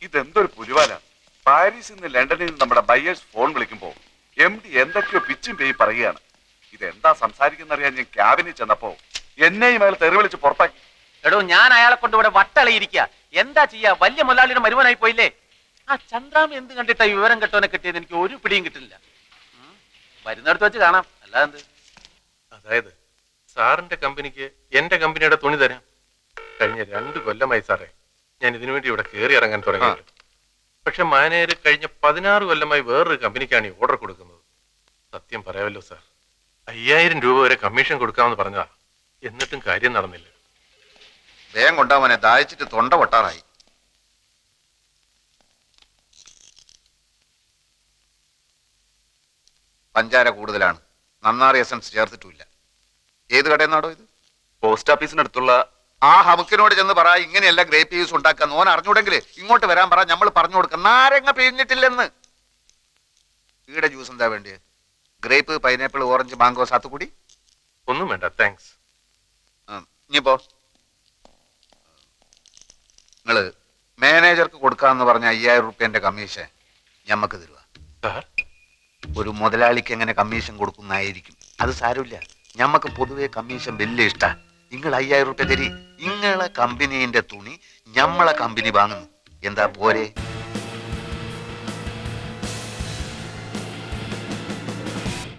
ഇതെന്തൊരു പുലിവാല. പാരീസിൽ നിന്ന് ലണ്ടനിൽ നിന്ന് നമ്മുടെ ബയേഴ്സ് ഫോൺ വിളിക്കുമ്പോ MD എന്തൊക്കെയോ പിച്ചും പേയി പറയുകയാണ്. ഇതെന്താ സംസാരിക്കുന്നറിയാൻ ഞാൻ ക്യാബിനിൽ ചെന്നപ്പോ എന്നെയും അയാൾ തെറി വിളിച്ച് പുറത്താക്കി. എടോ, ഞാൻ അയാളെ കൊണ്ട് ഇവിടെ വട്ടളയിരിക്കുക. എന്താ ചെയ്യാ, വലിയ മുതലാളിയുടെ മരുമനായി പോയില്ലേ. ആ ചന്ദ്രാമ എന്ത് കണ്ടിട്ടാ വിവരം കെട്ടവനെ കിട്ടിയത് എനിക്ക് ഒരു പിടിയും കിട്ടില്ല. വരുന്നിടത്ത് വെച്ച് കാണാം, അല്ലാതെ. അതായത് സാറിന്റെ കമ്പനിക്ക് എന്റെ കമ്പനിയുടെ തുണി തരാം. കഴിഞ്ഞ 2 കൊല്ലമായി സാറേ ഞാൻ ഇതിനു വേണ്ടി ഇവിടെ കയറി ഇറങ്ങാൻ തുടങ്ങിയിട്ട്. പക്ഷെ മാനേജർ കഴിഞ്ഞ 16 കൊല്ലമായി വേറൊരു കമ്പനിക്കാണ് ഈ ഓർഡർ കൊടുക്കുന്നത്. സത്യം പറയാമല്ലോ സാർ, 5000 രൂപ വരെ കമ്മീഷൻ കൊടുക്കാമെന്ന് പറഞ്ഞതാ. എന്നിട്ടും കാര്യം നടന്നില്ല. വേഗം കൊണ്ടാവനെ, ദാഹിച്ചിട്ട് തൊണ്ട പൊട്ടാറായി. പഞ്ചാര കൂടുതലാണ്, നന്നാറി എസൻസ് ചേർത്തിട്ടില്ല. ഏത് കടയിൽ നിന്നാടോ ഇത്? പോസ്റ്റ് ഓഫീസിനടുത്തുള്ള ആ ഹമുക്കിനോട് ചെന്ന് പറ, ഇങ്ങനെയല്ല ഗ്രേപ്പ് ജ്യൂസ് ഉണ്ടാക്കാൻ. ഓൻ അറിഞ്ഞൂടെങ്കിൽ ഇങ്ങോട്ട് വരാൻ പറ, നമ്മൾ പറഞ്ഞു കൊടുക്കാം. നാരങ്ങ പിഴിഞ്ഞിട്ടില്ലെന്ന്. ഈടെ ജ്യൂസ് എന്താ വേണ്ടിയത്? Grape, pineapple, orange, mango, sathukudi? ഒന്നും വേണ്ട, താങ്ക്സ്. ഇനിയിപ്പോ നിങ്ങള് മാനേജർക്ക് കൊടുക്കാന്ന് പറഞ്ഞ 5000 റുപ്യന്റെ കമ്മീഷൻ ഞമ്മക്ക് തരുക. സാർ, ഒരു മുതലാളിക്ക് എങ്ങനെ കമ്മീഷൻ കൊടുക്കുന്നതായിരിക്കും. അത് സാരമില്ല, ഞമ്മക്ക് പൊതുവെ കമ്മീഷൻ വലിയ ഇഷ്ടാ. നിങ്ങൾ 5000 റുപ്യ തരി. ഇങ്ങളെ കമ്പനീന്റെ തുണി ഞമ്മളെ കമ്പനി വാങ്ങുന്നു. എന്താ പോരെ?